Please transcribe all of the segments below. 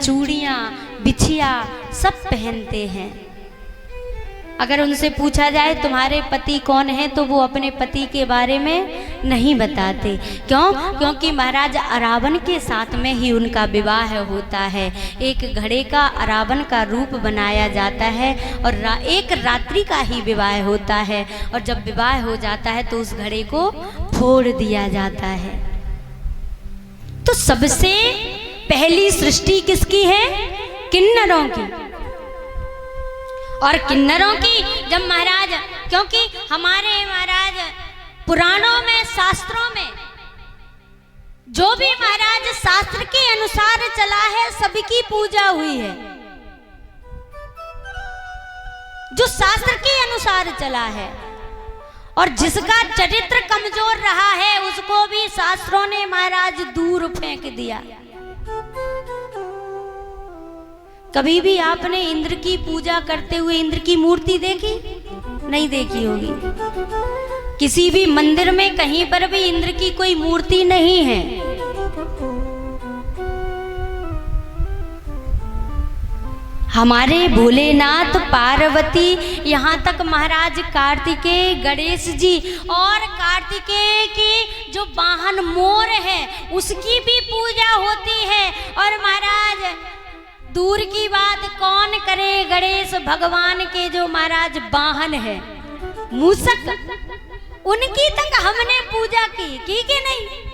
चूड़ियाँ बिछिया सब पहनते हैं। अगर उनसे पूछा जाए तुम्हारे पति कौन है तो वो अपने पति के बारे में नहीं बताते। क्यों? क्योंकि महाराज अरावन के साथ में ही उनका विवाह होता है। एक घड़े का अरावन का रूप बनाया जाता है और एक रात्रि का ही विवाह होता है, और जब विवाह हो जाता है तो उस घड़े को फोड़ दिया जाता है। तो सबसे पहली सृष्टि किसकी है? किन्नरों की। और किन्नरों की जब महाराज, क्योंकि हमारे महाराज पुराणों में शास्त्रों में जो भी महाराज शास्त्र के अनुसार चला है सबकी पूजा हुई है। जो शास्त्र के अनुसार चला है, और जिसका चरित्र कमजोर रहा है उसको भी शास्त्रों ने महाराज दूर फेंक दिया। कभी भी आपने इंद्र की पूजा करते हुए इंद्र की मूर्ति देखी? नहीं देखी होगी। किसी भी मंदिर में कहीं पर भी इंद्र की कोई मूर्ति नहीं है। हमारे भोलेनाथ, पार्वती, यहाँ तक महाराज कार्तिकेय, गणेश जी और कार्तिकेय की जो वाहन मोर है उसकी भी पूजा होती है। और महाराज दूर की बात कौन करे, गणेश भगवान के जो महाराज वाहन है मूषक, उनकी तक हमने पूजा की कि नहीं?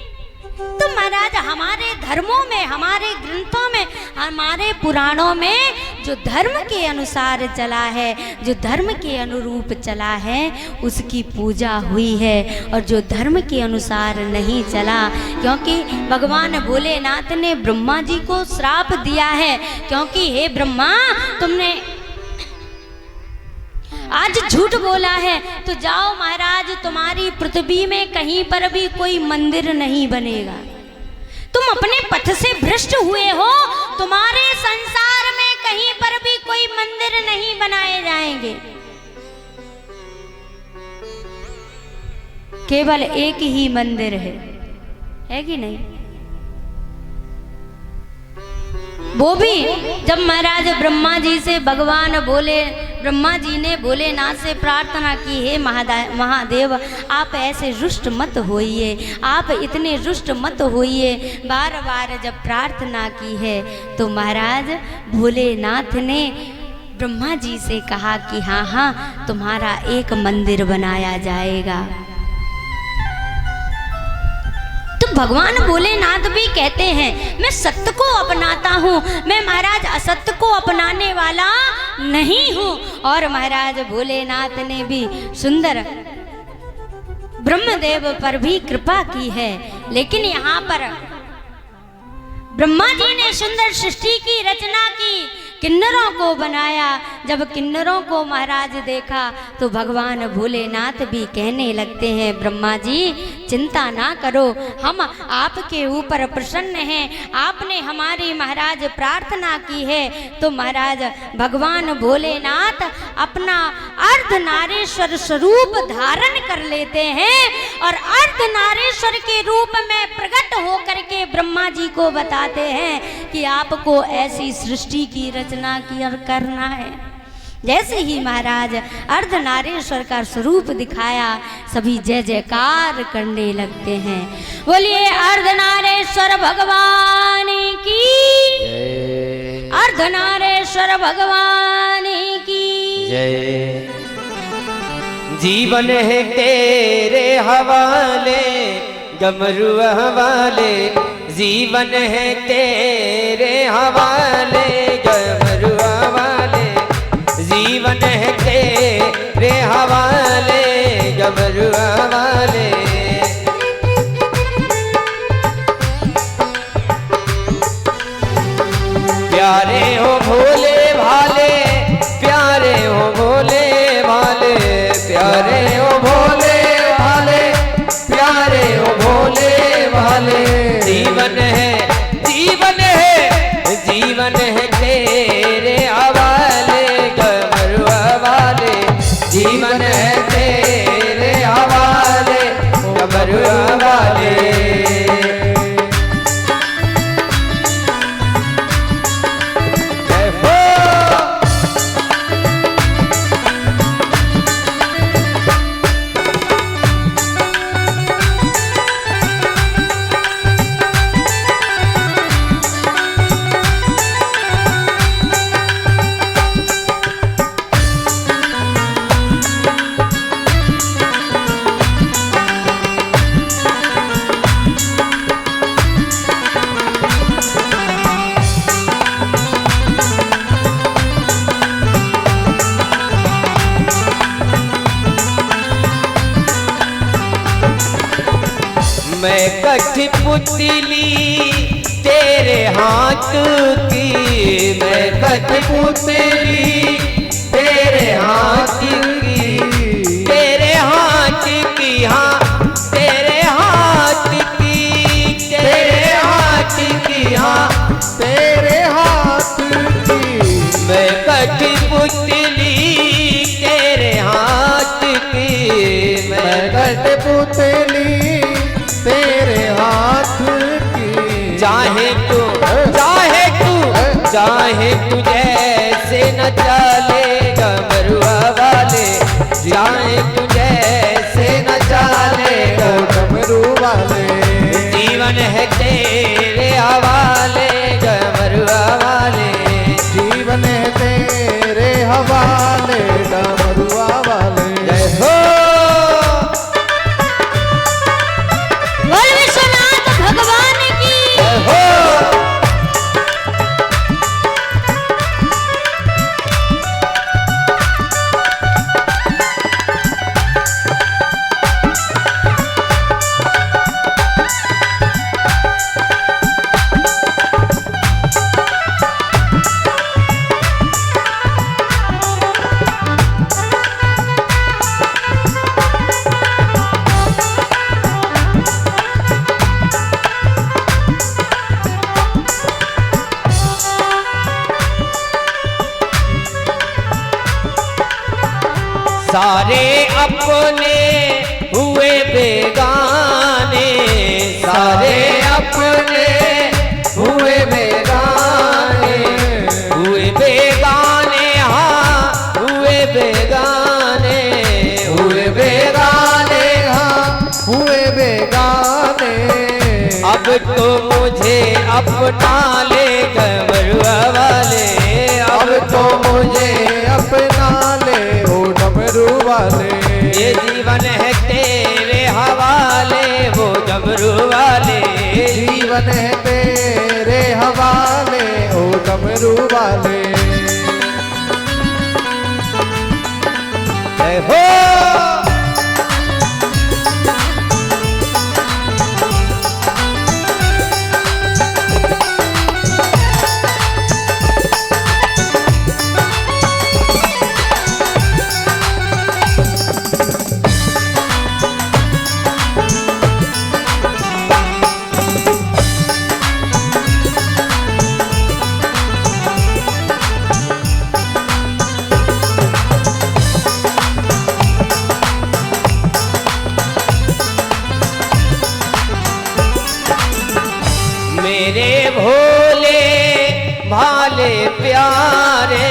तो महाराज हमारे धर्मों में, हमारे ग्रंथों में, हमारे पुराणों में जो धर्म के अनुसार चला है, जो धर्म के अनुरूप चला है उसकी पूजा हुई है। और जो धर्म के अनुसार नहीं चला, क्योंकि भगवान भोलेनाथ ने ब्रह्मा जी को श्राप दिया है, क्योंकि हे ब्रह्मा तुमने आज झूठ बोला है तो जाओ महाराज तुम्हारी पृथ्वी में कहीं पर भी कोई मंदिर नहीं बनेगा। तुम अपने पथ से भ्रष्ट हुए हो, तुम्हारे संसार में कहीं पर भी कोई मंदिर नहीं बनाए जाएंगे। केवल एक ही मंदिर है कि नहीं? वो भी जब महाराज ब्रह्मा जी से भगवान बोले, ब्रह्मा जी ने भोलेनाथ से प्रार्थना की, हे महादेव आप ऐसे रुष्ट मत होइए, आप इतने रुष्ट मत होइए। बार बार जब प्रार्थना की है तो महाराज भोलेनाथ ने ब्रह्मा जी से कहा कि हाँ हाँ तुम्हारा एक मंदिर बनाया जाएगा। तो भगवान भोलेनाथ भी कहते हैं मैं सत्य को अपनाता हूँ, मैं महाराज असत्य को अपनाने वाला नहीं हूँ। और महाराज भोलेनाथ ने भी सुंदर ब्रह्मदेव पर भी कृपा की है। लेकिन यहाँ पर ब्रह्मा जी ने सुंदर सृष्टि की रचना की, किन्नरों को बनाया। जब किन्नरों को महाराज देखा तो भगवान भोलेनाथ भी कहने लगते हैं ब्रह्मा जी चिंता ना करो, हम आपके ऊपर प्रसन्न हैं, आपने हमारी महाराज प्रार्थना की है। तो महाराज भगवान भोलेनाथ अपना अर्धनारीश्वर स्वरूप धारण कर लेते हैं और अर्धनारीश्वर के रूप में प्रकट होकर के ब्रह्मा जी को बताते हैं कि आपको ऐसी सृष्टि की रचना करना है। जैसे ही महाराज अर्धनारीश्वर का स्वरूप दिखाया सभी जय जयकार करने लगते हैं। बोलिए अर्धनारीश्वर भगवान की, अर्धनारीश्वर भगवान की जय। जीवन है तेरे हवाले गमरू हवाले, जीवन है तेरे हवाले गमरू हवाले, जीवन है तेरे हवाले गमरू हवाले। प्यारे हो भोले भाले, प्यारे हो भोले भाले, प्यारे हो भोले भाले, प्यारे हो भोले भाले। जीवन है, जीवन है, जीवन है तेरे हवाले गमरू हवाले, जीवन है तेरे हवाले गमरू हवाले। कठपुतली तेरे हाथ की, मैं कठपुतली तेरे हाथ की, तेरे हाथ की, हाँ तेरे हाथ की, तेरे हाथ की, हाँ तेरे हाथ की, मैं कठपुतली तेरे हाथ की, मैं कठपुतली तेरे हाथ की। चाहे तू जैसे न चले डमरुआ वाले, चाहे तू जैसे न चले डमरू वाले, जीवन है तेरे हवाले डमरुआ वाले, जीवन है तेरे हवाले डमरुआ वाले। जय हो। बोल विश्वनाथ भगवान की। जय हो। सारे अपने हुए बेगाने, सारे अपने हुए बेगाने, हुए बेगाने, हाँ हुए बेगाने, हुए बेगाने, हाँ हुए बेगाने, अब तो मुझे अपना ले डमरुआ वाले, अब तो मुझे अपना ले ओ डमरू वाले। ये जीवन है तेरे हवाले वो डमरू वाले, जीवन है तेरे हवाले ओ डमरू वाले। जय हो। मेरे भोले भाले प्यारे,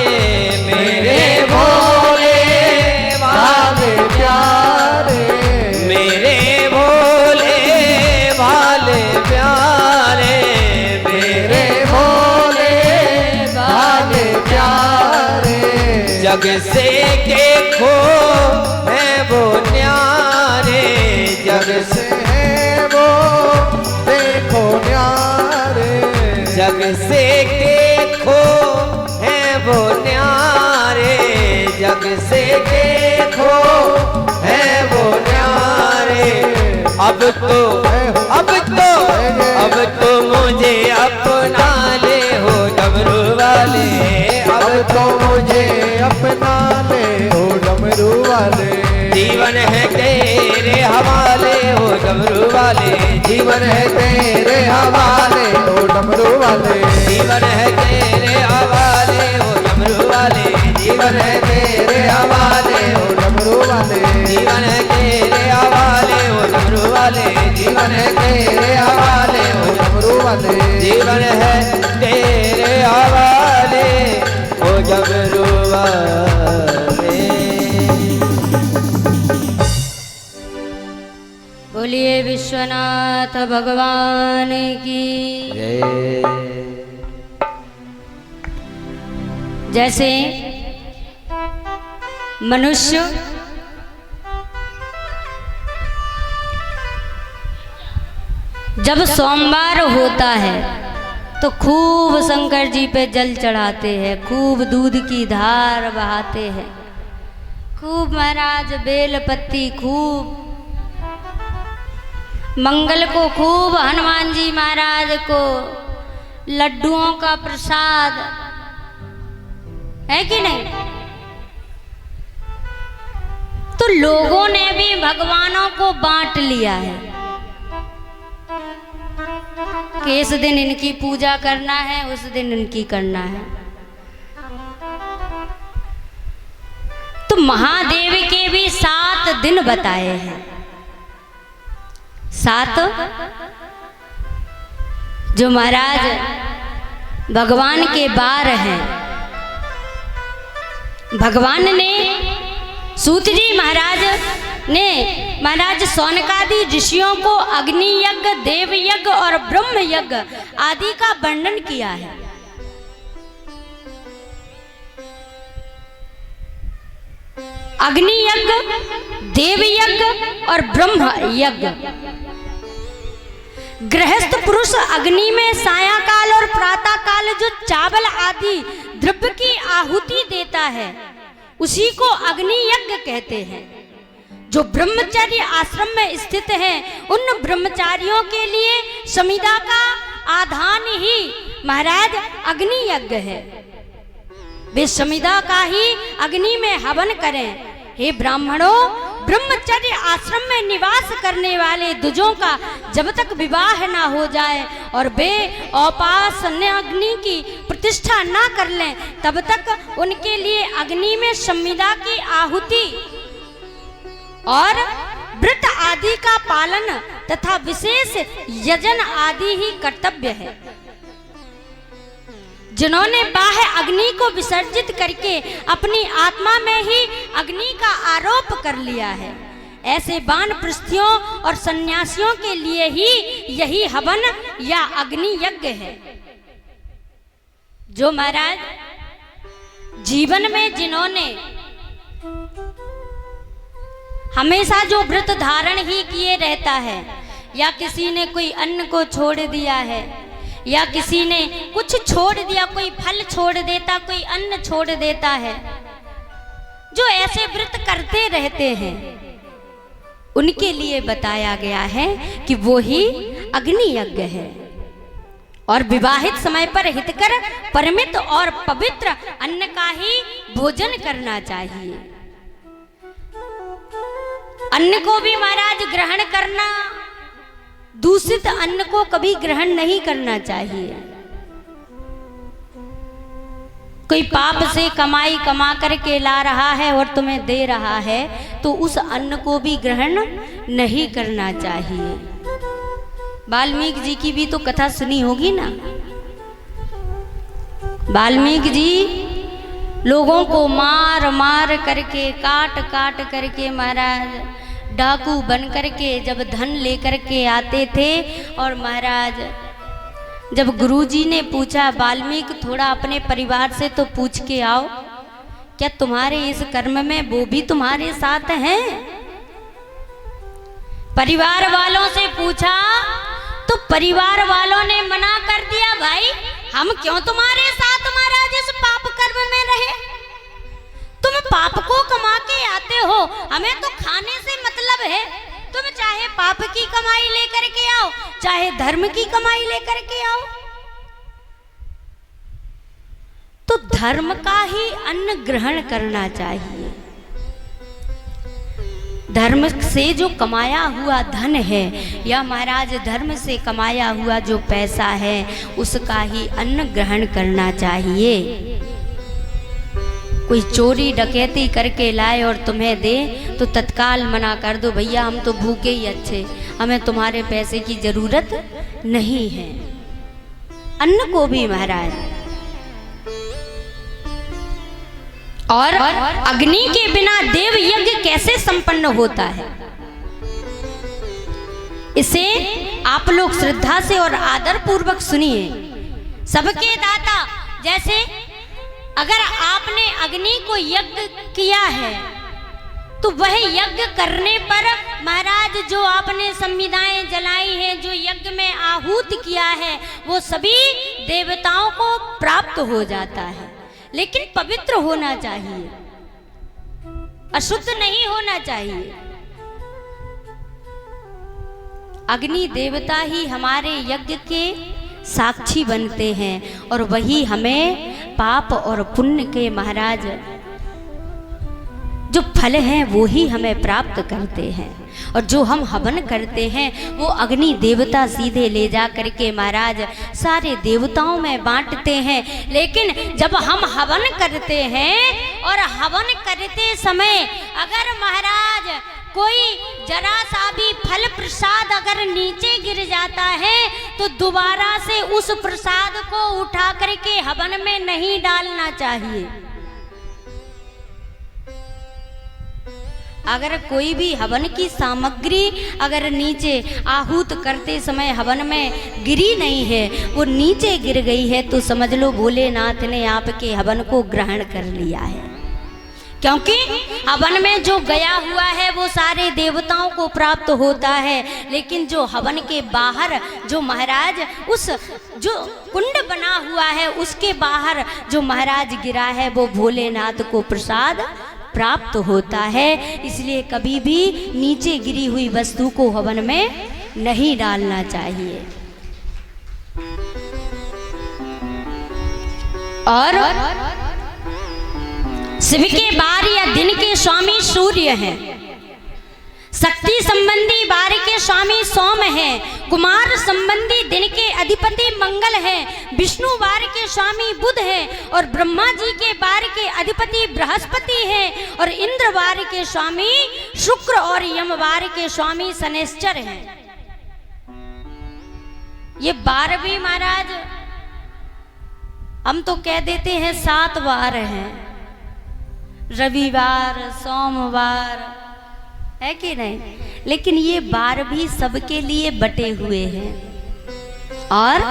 मेरे भोले भाले प्यारे, मेरे भोले भाले प्यारे, मेरे भोले भाले प्यारे, जग से देखो है वो न्यारे, जग से है वो देखो न्यारे, जग से देखो है वो न्यारे, जग से देखो है वो न्यारे। अब तो मुझे अपना ले हो डमरू वाले, अब तो मुझे अपना ले ओ डमरू वाले। जीवन है तेरे हवाले हो डमरू वाले, जीवन है तेरे हवाले ओ डमरू वाले, जीवन है तेरे हवाले हो डमरू वाले, जीवन है तेरे हवाले हो डमरू वाले, जीवन है तेरे हवाले हो डमरू वाले, जीवन है तेरे हवाले हो डमरू वाले, जीवन है तेरे हवाले हो डमरू वाले। बोलिए विश्वनाथ भगवान की। जैसे मनुष्य जब सोमवार होता है तो खूब शंकर जी पे जल चढ़ाते हैं, खूब दूध की धार बहाते हैं, खूब महाराज बेल पत्ती खूब मंगल को खूब हनुमान जी महाराज को लड्डुओं का प्रसाद, है कि नहीं? तो लोगों ने भी भगवानों को बांट लिया है कि इस दिन इनकी पूजा करना है, उस दिन इनकी करना है। तो महादेव के भी 7 दिन बताए हैं। 7 जो महाराज भगवान के बार हैं। भगवान ने सूत जी महाराज सौनकादि ऋषियों को अग्नि यज्ञ, देव यज्ञ और ब्रह्म यज्ञ आदि का वर्णन किया है। अग्नि यज्ञ, देव यज्ञ और ब्रह्म यज्ञ। गृहस्थ पुरुष अग्नि में सायंकाल और प्रातः काल जो चावल आदि द्रव्य की आहुति देता है उसी को अग्नि यज्ञ कहते हैं। जो ब्रह्मचर्य आश्रम में स्थित हैं उन ब्रह्मचारियों के लिए समिधा का आधान ही महाराज अग्नि यज्ञ है। वे समिधा का ही अग्नि में हवन करें। हे ब्राह्मणों, ब्रह्मचर्य आश्रम में निवास करने वाले द्विजों का जब तक विवाह ना हो जाए और वे औपासना अग्नि की प्रतिष्ठा ना कर लें तब तक उनके लिए अग्नि में समिधा की आहुति और व्रत आदि का पालन तथा विशेष यजन आदि ही कर्तव्य है। जिन्होंने बाह्य अग्नि को विसर्जित करके अपनी आत्मा में ही अग्नि का आरोप कर लिया है, ऐसे वानप्रस्थियों और सन्यासियों के लिए ही यही हवन या अग्नि यज्ञ है। जो महाराज जीवन में जिन्होंने हमेशा जो व्रत धारण ही किए रहता है, या किसी ने कोई अन्न को छोड़ दिया है, या किसी ने कुछ छोड़ दिया, कोई फल छोड़ देता, कोई अन्न छोड़ देता है, जो ऐसे व्रत करते रहते हैं उनके लिए बताया गया है कि वो ही अग्नि यज्ञ है। और विवाहित समय पर हितकर परमित और पवित्र अन्न का ही भोजन करना चाहिए। अन्न को भी महाराज ग्रहण करना, दूषित अन्न को कभी ग्रहण नहीं करना चाहिए। कोई पाप से कमाई कमा करके ला रहा है और तुम्हें दे रहा है तो उस अन्न को भी ग्रहण नहीं करना चाहिए। वाल्मीकि जी की भी तो कथा सुनी होगी ना। वाल्मीकि जी लोगों को मार मार करके, काट काट करके महाराज डाकू बन करके जब धन लेकर के आते थे, और महाराज जब गुरुजी ने पूछा वाल्मीकि थोड़ा अपने परिवार से तो पूछ के आओ, क्या तुम्हारे इस कर्म में वो भी तुम्हारे साथ हैं? परिवार वालों से पूछा तो परिवार वालों ने मना कर दिया, भाई हम क्यों तुम्हारे साथ महाराज इस पाप कर्म में रहे? तुम पाप को कमा के आते हो, हमें तो खाने से मतलब है। तुम चाहे पाप की कमाई लेकर के आओ, चाहे धर्म की कमाई लेकर के आओ। तो धर्म का ही अन्न ग्रहण करना चाहिए। धर्म से जो कमाया हुआ धन है या महाराज धर्म से कमाया हुआ जो पैसा है उसका ही अन्न ग्रहण करना चाहिए। कोई चोरी डकैती करके लाए और तुम्हें दे तो तत्काल मना कर दो, भैया हम तो भूखे ही अच्छे, हमें तुम्हारे पैसे की जरूरत नहीं है। अन्न को भी महाराज, और अग्नि के बिना देव यज्ञ कैसे संपन्न होता है, इसे आप लोग श्रद्धा से और आदर पूर्वक सुनिए। सबके दाता, जैसे अगर आपने अग्नि को यज्ञ किया है तो वह यज्ञ करने पर महाराज जो आपने संविदाएं जलाई हैं, जो यज्ञ में आहूत किया है, वो सभी देवताओं को प्राप्त हो जाता है। लेकिन पवित्र होना चाहिए, अशुद्ध नहीं होना चाहिए। अग्नि देवता ही हमारे यज्ञ के साक्षी बनते हैं और वही हमें पाप और पुण्य के महाराज जो फल हैं वो ही हमें प्राप्त करते हैं। और जो हम हवन करते हैं वो अग्नि देवता सीधे ले जा करके महाराज सारे देवताओं में बांटते हैं। लेकिन जब हम हवन करते हैं और हवन करते समय अगर महाराज कोई जरा सा भी फल प्रसाद अगर नीचे गिर जाता है तो दोबारा से उस प्रसाद को उठा करके हवन में नहीं डालना चाहिए। अगर कोई भी हवन की सामग्री अगर नीचे आहूत करते समय हवन में गिरी नहीं है, वो नीचे गिर गई है, तो समझ लो भोलेनाथ ने आपके हवन को ग्रहण कर लिया है। क्योंकि हवन में जो गया हुआ है वो सारे देवताओं को प्राप्त होता है, लेकिन जो हवन के बाहर जो महाराज उस जो कुंड बना हुआ है उसके बाहर जो महाराज गिरा है वो भोलेनाथ को प्रसाद प्राप्त होता है। इसलिए कभी भी नीचे गिरी हुई वस्तु को हवन में नहीं डालना चाहिए। और शिव के बार या दिन के स्वामी सूर्य हैं, शक्ति संबंधी बार के स्वामी सोम हैं, कुमार संबंधी दिन के अधिपति मंगल हैं, विष्णु बार के स्वामी बुध हैं और ब्रह्मा जी के बार के अधिपति बृहस्पति हैं और इंद्र बार के स्वामी शुक्र और यम बार के स्वामी शनैश्चर हैं। ये बार भी महाराज हम तो कह देते हैं 7 बार हैं, रविवार, सोमवार, है कि नहीं, लेकिन ये बार भी सबके लिए बटे हुए हैं। और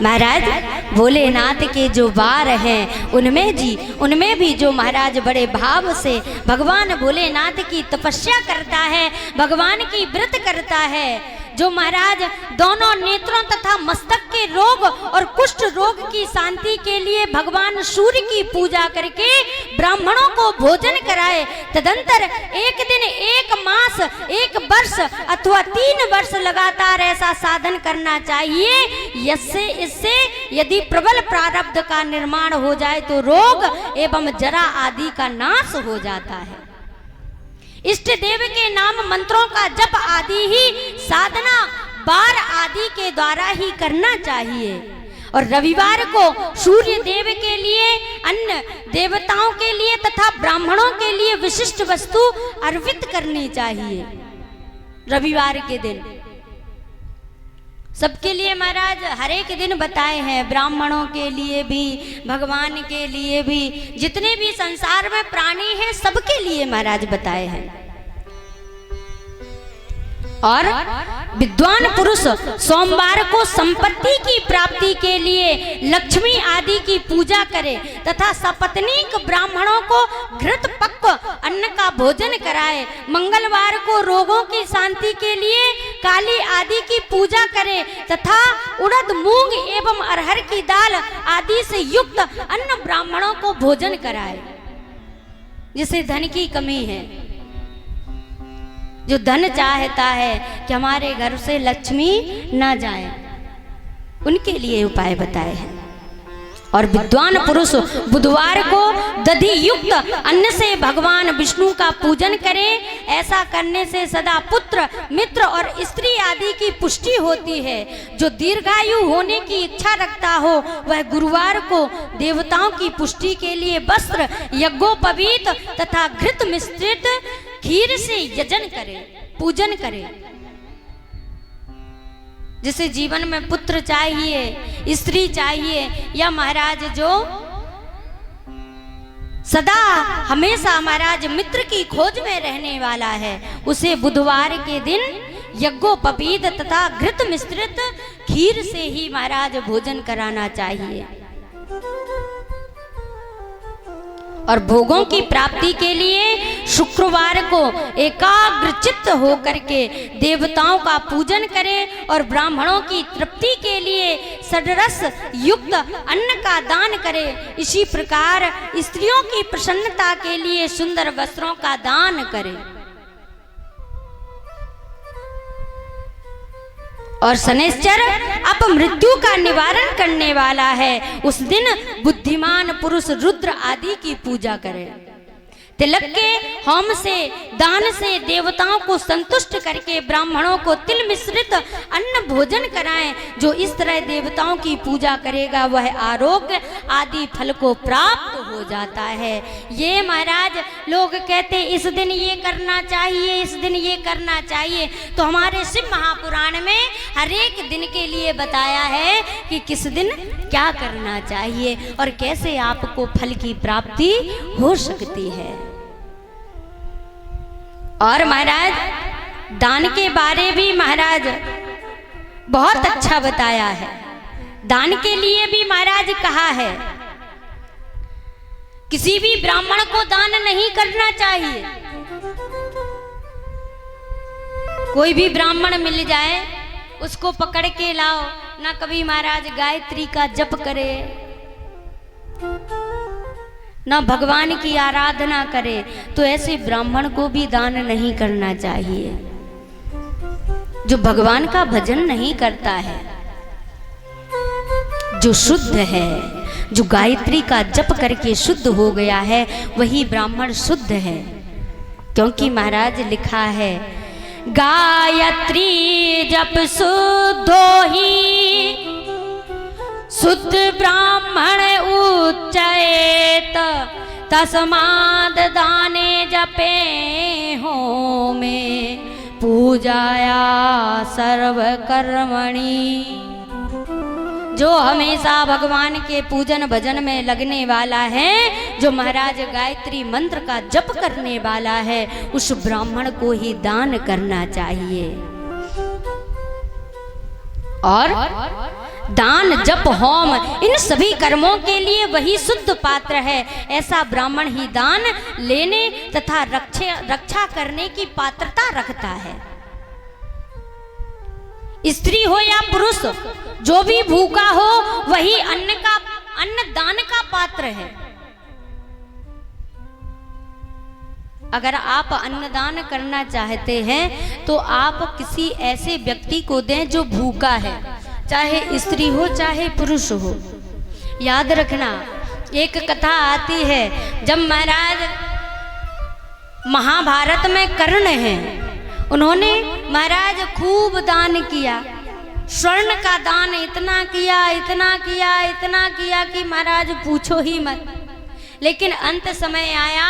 महाराज भोलेनाथ के जो बार हैं उनमें भी जो महाराज बड़े भाव से भगवान भोलेनाथ की तपस्या करता है, भगवान की व्रत करता है, जो महाराज दोनों नेत्रों तथा मस्तक के रोग और कुष्ठ रोग की शांति के लिए भगवान सूर्य की पूजा करके ब्राह्मणों को भोजन कराए, तदंतर एक दिन, एक मास, एक वर्ष अथवा 3 वर्ष लगातार ऐसा साधन करना चाहिए। इससे यदि प्रबल प्रारब्ध का निर्माण हो जाए तो रोग एवं जरा आदि का नाश हो जाता है। इष्ट देव के नाम मंत्रों का जप आदि ही साधना बार आदि के द्वारा ही करना चाहिए। और रविवार को सूर्य देव के लिए, अन्य देवताओं के लिए तथा ब्राह्मणों के लिए विशिष्ट वस्तु अर्पित करनी चाहिए। रविवार के दिन सबके लिए महाराज हर एक दिन बताए हैं, ब्राह्मणों के लिए भी, भगवान के लिए भी, जितने भी संसार में प्राणी हैं सबके लिए महाराज बताए हैं। और विद्वान पुरुष सोमवार को संपत्ति की प्राप्ति के लिए लक्ष्मी आदि की पूजा करे तथा सपत्नीक ब्राह्मणों को घृत पक्व अन्न का भोजन कराए। मंगलवार को रोगों की शांति के लिए काली आदि की पूजा करे तथा उड़द, मूंग एवं अरहर की दाल आदि से युक्त अन्न ब्राह्मणों को भोजन कराए। जिसे धन की कमी है, जो धन चाहता है कि हमारे घर से लक्ष्मी ना जाए, उनके लिए उपाय बताए हैं। और विद्वान पुरुष बुधवार को दधि युक्त अन्न से भगवान विष्णु का पूजन करें। ऐसा करने से सदा पुत्र, मित्र और स्त्री आदि की पुष्टि होती है। जो दीर्घायु होने की इच्छा रखता हो वह गुरुवार को देवताओं की पुष्टि के लिए वस्त्र, यज्ञोपवीत तथा घृत मिश्रित खीर से यजन करे, पूजन करे। जिसे जीवन में पुत्र चाहिए, स्त्री चाहिए, या महाराज जो सदा हमेशा महाराज मित्र की खोज में रहने वाला है, उसे बुधवार के दिन यज्ञोपवीत तथा घृत मिश्रित खीर से ही महाराज भोजन कराना चाहिए। और भोगों की प्राप्ति के लिए शुक्रवार को एकाग्र चित्त होकर के देवताओं का पूजन करें और ब्राह्मणों की तृप्ति के लिए षड्रस युक्त अन्न का दान करें। इसी प्रकार स्त्रियों की प्रसन्नता के लिए सुंदर वस्त्रों का दान करें। और शनैश्चर अपमृत्यु का निवारण करने वाला है। उस दिन बुद्धिमान पुरुष रुद्र आदि की पूजा करे, तिलक के होम से दान से देवताओं को संतुष्ट करके ब्राह्मणों को तिल मिश्रित अन्न भोजन कराएं। जो इस तरह देवताओं की पूजा करेगा वह आरोग्य आदि फल को प्राप्त हो जाता है। ये महाराज लोग कहते इस दिन ये करना चाहिए, इस दिन ये करना चाहिए, तो हमारे शिव महापुराण में हर एक दिन के लिए बताया है कि किस दिन क्या करना चाहिए और कैसे आपको फल की प्राप्ति हो सकती है। और महाराज दान के बारे भी महाराज बहुत अच्छा बताया है। दान के लिए भी महाराज कहा है किसी भी ब्राह्मण को दान नहीं करना चाहिए। कोई भी ब्राह्मण मिल जाए उसको पकड़ के लाओ, ना कभी महाराज गायत्री का जप करे, ना भगवान की आराधना करे, तो ऐसे ब्राह्मण को भी दान नहीं करना चाहिए। जो भगवान का भजन नहीं करता है, जो शुद्ध है, जो गायत्री का जप करके शुद्ध हो गया है, वही ब्राह्मण शुद्ध है। क्योंकि महाराज लिखा है गायत्री जप शुद्धो ही शुद्ध ब्राह्मण उच्चैत तस्माद दाने जपे हो में पूजाया सर्व कर्मणि। जो हमेशा भगवान के पूजन भजन में लगने वाला है, जो महाराज गायत्री मंत्र का जप करने वाला है, उस ब्राह्मण को ही दान करना चाहिए। और दान जप होम इन सभी कर्मों के लिए वही शुद्ध पात्र है। ऐसा ब्राह्मण ही दान लेने तथा रक्षा करने की पात्रता रखता है। स्त्री हो या पुरुष, जो भी भूखा हो वही अन्न दान का पात्र है। अगर आप अन्नदान करना चाहते हैं तो आप किसी ऐसे व्यक्ति को दें जो भूखा है, चाहे स्त्री हो चाहे पुरुष हो। याद रखना, एक कथा आती है जब महाराज महाभारत में कर्ण हैं, उन्होंने महाराज खूब दान किया, स्वर्ण का दान इतना किया, इतना किया, इतना किया कि महाराज पूछो ही मत। लेकिन अंत समय आया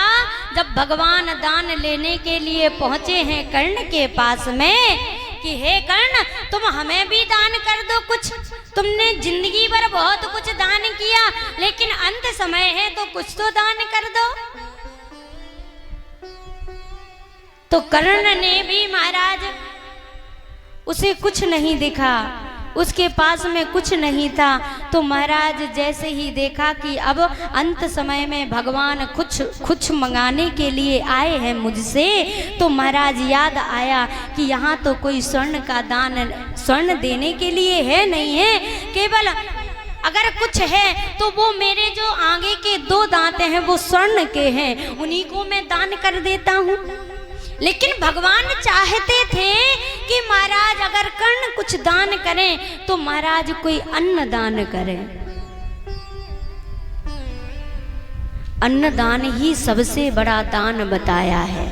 जब भगवान दान लेने के लिए पहुंचे हैं कर्ण के पास में कि हे कर्ण, तुम हमें भी दान कर दो कुछ। तुमने जिंदगी भर बहुत कुछ दान किया, लेकिन अंत समय है तो कुछ तो दान कर दो। तो कर्ण ने भी महाराज, उसे कुछ नहीं दिखा, उसके पास में कुछ नहीं था। तो महाराज जैसे ही देखा कि अब अंत समय में भगवान कुछ मंगाने के लिए आए हैं मुझसे, तो महाराज याद आया कि यहाँ तो कोई स्वर्ण का दान स्वर्ण देने के लिए है नहीं है, केवल अगर कुछ है तो वो मेरे जो आगे के 2 दांत हैं वो स्वर्ण के हैं, उन्हीं को मैं दान कर देता हूँ। लेकिन भगवान चाहते थे कि महाराज अगर कर्ण कुछ दान करें तो महाराज कोई अन्न दान करें। अन्नदान ही सबसे बड़ा दान बताया है,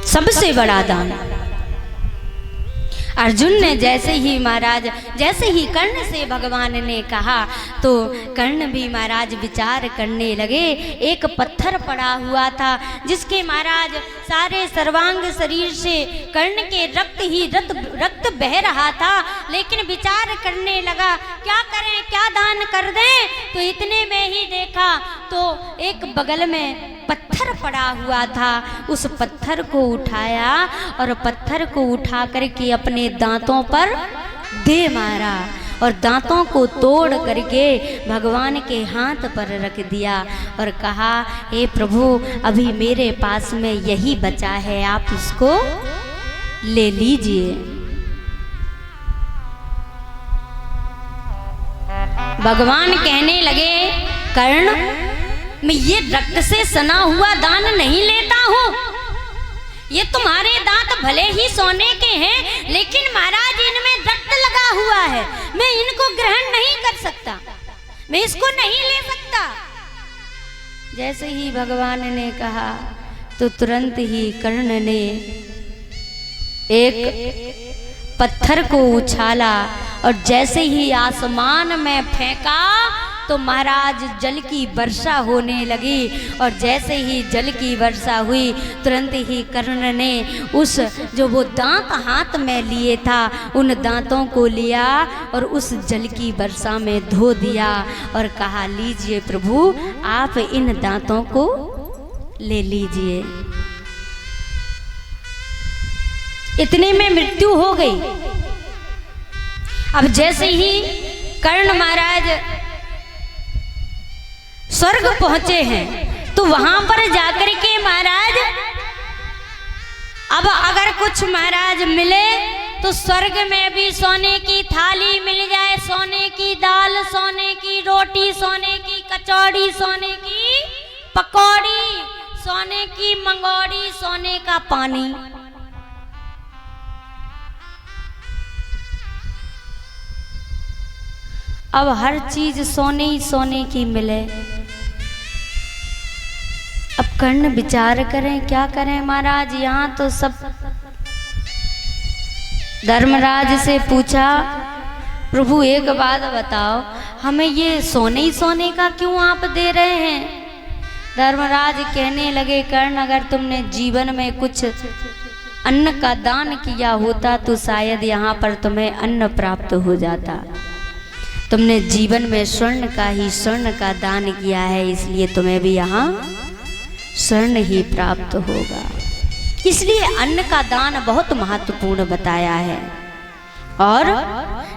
सबसे बड़ा दान। अर्जुन ने जैसे ही कर्ण से भगवान ने कहा तो कर्ण भी महाराज विचार करने लगे। एक पत्थर पड़ा हुआ था जिसके महाराज सारे सर्वांग शरीर से कर्ण के रक्त बह रहा था, लेकिन विचार करने लगा क्या करें, क्या दान कर दें। तो इतने में ही देखा तो एक बगल में पत्थर पड़ा हुआ था, उस पत्थर को उठाया और पत्थर को उठा करके अपने दांतों पर दे मारा और दांतों को तोड़ करके भगवान के हाथ पर रख दिया और कहा, हे प्रभु, अभी मेरे पास में यही बचा है, आप इसको ले लीजिए। भगवान कहने लगे, कर्ण, मैं ये रक्त से सना हुआ दान नहीं लेता हूँ, ये तुम्हारे दांत भले ही सोने के हैं, लेकिन महाराज इनमें रक्त लगा हुआ है, मैं इनको ग्रहण नहीं कर सकता, मैं इसको नहीं ले सकता। जैसे ही भगवान ने कहा तो तुरंत ही कर्ण ने एक पत्थर को उछाला और जैसे ही आसमान में फेंका तो महाराज जल की वर्षा होने लगी। और जैसे ही जल की वर्षा हुई तुरंत ही कर्ण ने उस जो वो दांत हाथ में लिए था उन दांतों को लिया और उस जल की वर्षा में धो दिया और कहा, लीजिए प्रभु, आप इन दांतों को ले लीजिए। इतने में मृत्यु हो गई। अब जैसे ही कर्ण महाराज स्वर्ग पहुंचे हैं तो वहां पर जाकर के महाराज अब अगर कुछ महाराज मिले तो स्वर्ग में भी सोने की थाली मिल जाए, सोने की दाल, सोने की रोटी, सोने की कचौड़ी, सोने की पकौड़ी, सोने की मंगोड़ी, सोने का पानी। अब हर चीज सोने ही सोने की मिले। अब कर्ण विचार करें क्या करें महाराज, यहाँ तो सब। धर्मराज से पूछा, प्रभु एक बात बताओ, हमें ये सोने ही सोने का क्यों आप दे रहे हैं? धर्मराज कहने लगे, कर्ण अगर तुमने जीवन में कुछ अन्न का दान किया होता तो शायद यहाँ पर तुम्हें अन्न प्राप्त हो जाता। तुमने जीवन में स्वर्ण का दान किया है, इसलिए तुम्हें भी यहाँ स्वर्ण ही प्राप्त होगा। इसलिए अन्न का दान बहुत महत्वपूर्ण बताया है। और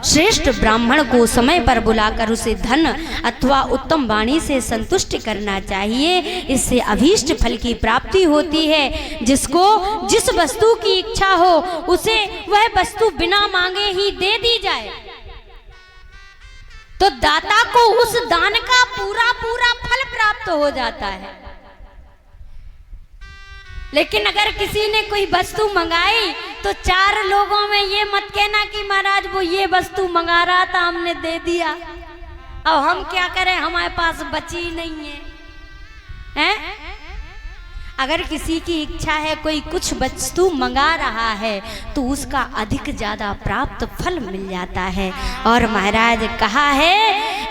श्रेष्ठ ब्राह्मण को समय पर बुलाकर उसे धन अथवा उत्तम वाणी से संतुष्ट करना चाहिए। इससे अभीष्ट फल की प्राप्ति होती है। जिसको जिस वस्तु की इच्छा हो उसे वह वस्तु बिना मांगे ही दे दी जाए तो दाता को उस दान का पूरा पूरा फल प्राप्त हो जाता है। लेकिन अगर किसी ने कोई वस्तु मंगाई तो चार लोगों में ये मत कहना कि महाराज वो ये वस्तु मंगा रहा था, हमने दे दिया, अब हम क्या करें, हमारे पास बची नहीं है, हैं? अगर किसी की इच्छा है, कोई कुछ वस्तु मंगा रहा है तो उसका अधिक ज्यादा प्राप्त फल मिल जाता है। और महाराज कहा है,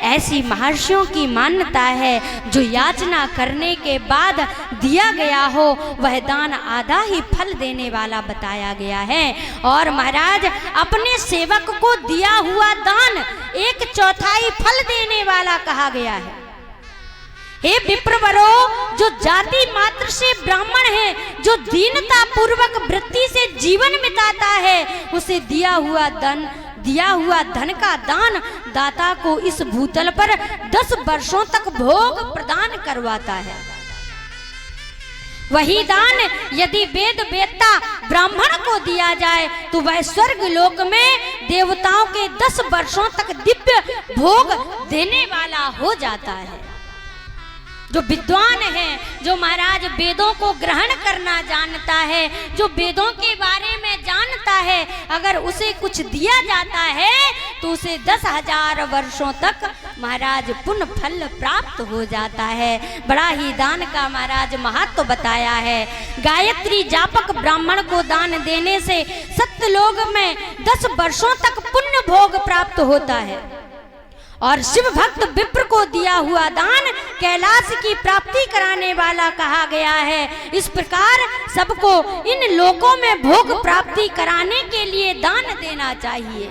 ऐसी महर्षियों की मान्यता है जो याचना करने के बाद दिया गया हो वह दान आधा ही फल देने वाला बताया गया है। और महाराज अपने सेवक को दिया हुआ दान 1/4 फल देने वाला कहा गया है। हे विप्रवरो, जो जाति मात्र से ब्राह्मण है, जो दीनता पूर्वक वृत्ति से जीवन बिताता है, उसे दिया हुआ धन का दान दाता को इस भूतल पर 10 वर्षों तक भोग प्रदान करवाता है। वही दान यदि वेद वेत्ता ब्राह्मण को दिया जाए तो वह स्वर्ग लोक में देवताओं के 10 वर्षों तक दिव्य भोग देने वाला हो जाता है। जो विद्वान है, जो महाराज वेदों को ग्रहण करना जानता है, जो वेदों के बारे में जानता है, अगर उसे कुछ दिया जाता है तो उसे 10,000 वर्षों तक महाराज पुण्य फल प्राप्त हो जाता है। बड़ा ही दान का महाराज महत्व बताया है। गायत्री जापक ब्राह्मण को दान देने से सत्यलोक में 10 वर्षों तक पुण्य भोग प्राप्त होता है। और शिव भक्त विप्र को दिया हुआ दान कैलाश की प्राप्ति कराने वाला कहा गया है। इस प्रकार सबको इन लोकों में भोग प्राप्ति कराने के लिए दान देना चाहिए,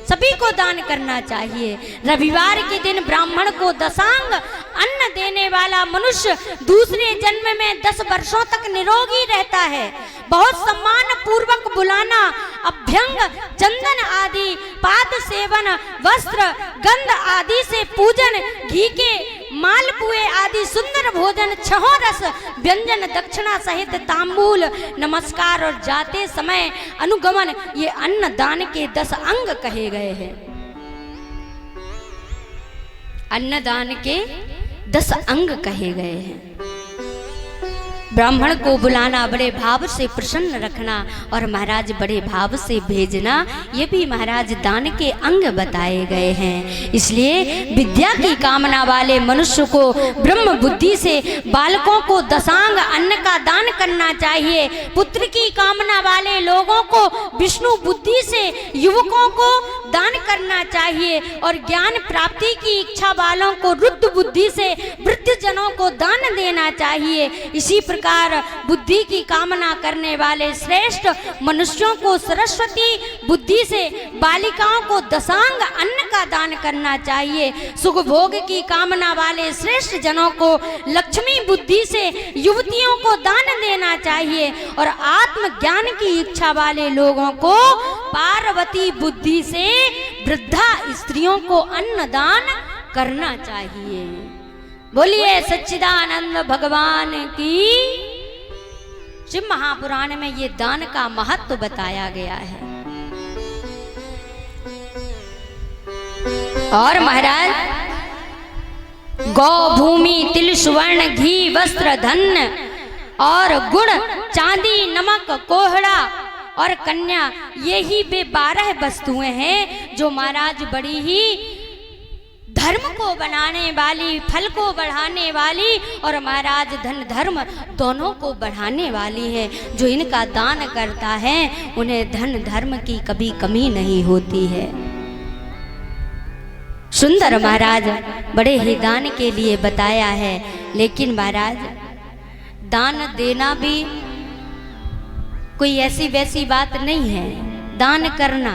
सभी को दान करना चाहिए। रविवार के दिन ब्राह्मण को दशांग अन्न देने वाला मनुष्य दूसरे जन्म में 10 वर्षों तक निरोगी रहता है। बहुत सम्मान पूर्वक बुलाना, अभ्यंग, चंदन आदि, पाद सेवन, वस्त्र, गंध आदि से पूजन, घी के मालपुए आदि सुंदर भोजन, 6 रस व्यंजन, दक्षिणा सहित तांबूल, नमस्कार और जाते समय अनुगमन, ये अन्न दान के 10 अंग कहे गए हैं। अन्नदान के 10 अंग कहे गए हैं। ब्राह्मण को बुलाना, बड़े भाव से प्रसन्न रखना और महाराज बड़े भाव से भेजना, ये भी महाराज दान के अंग बताए गए हैं। इसलिए विद्या की कामना वाले मनुष्य को ब्रह्म बुद्धि से बालकों को दशांग अन्न का दान करना चाहिए। पुत्र की कामना वाले लोगों को विष्णु बुद्धि से युवकों को दान करना चाहिए और ज्ञान प्राप्ति की इच्छा वालों को रुद्र बुद्धि से वृद्धजनों को दान देना चाहिए। इसी प्रकार बुद्धि की कामना करने वाले श्रेष्ठ मनुष्यों को सरस्वती बुद्धि से बालिकाओं को दशांग अन्न का दान करना चाहिए। सुख भोग की कामना वाले श्रेष्ठ जनों को लक्ष्मी बुद्धि से युवतियों को दान देना चाहिए और आत्मज्ञान की इच्छा वाले लोगों को पार्वती बुद्धि से वृद्धा स्त्रियों को अन्न दान करना चाहिए। बोलिए सच्चिदानंद भगवान की। शिव महापुराण में ये दान का महत्व बताया गया है। और महाराज गौ भूमि तिल सुवर्ण घी वस्त्र धन और गुड़ चांदी नमक कोहड़ा और कन्या, यही वे 12 वस्तुएं हैं जो महाराज बड़ी ही धर्म को बनाने वाली, फल को बढ़ाने वाली और महाराज धन धर्म दोनों को बढ़ाने वाली है। जो इनका दान करता है उन्हें धन धर्म की कभी कमी नहीं होती है। सुंदर महाराज बड़े ही दान के लिए बताया है। लेकिन महाराज दान देना भी कोई ऐसी वैसी बात नहीं है। दान करना,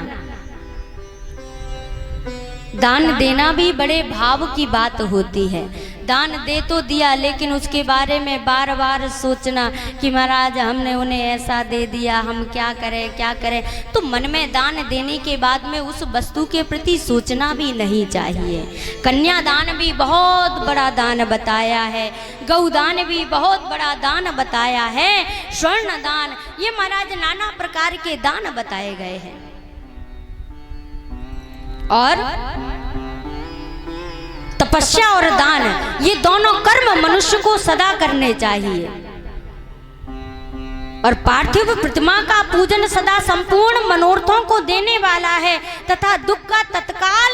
दान देना भी बड़े भाव की बात होती है। दान दे तो दिया, लेकिन उसके बारे में बार बार सोचना कि महाराज हमने उन्हें ऐसा दे दिया, हम क्या करें क्या करें। तो मन में दान देने के बाद में उस वस्तु के प्रति सोचना भी नहीं चाहिए। कन्यादान भी बहुत बड़ा दान बताया है, गौदान भी बहुत बड़ा दान बताया है, स्वर्ण दान, ये महाराज नाना प्रकार के दान बताए गए हैं। और तपस्या और दान, ये दोनों कर्म मनुष्य को सदा करने चाहिए। और पार्थिव प्रतिमा का पूजन सदा संपूर्ण मनोरथों को देने वाला है तथा दुख का तत्काल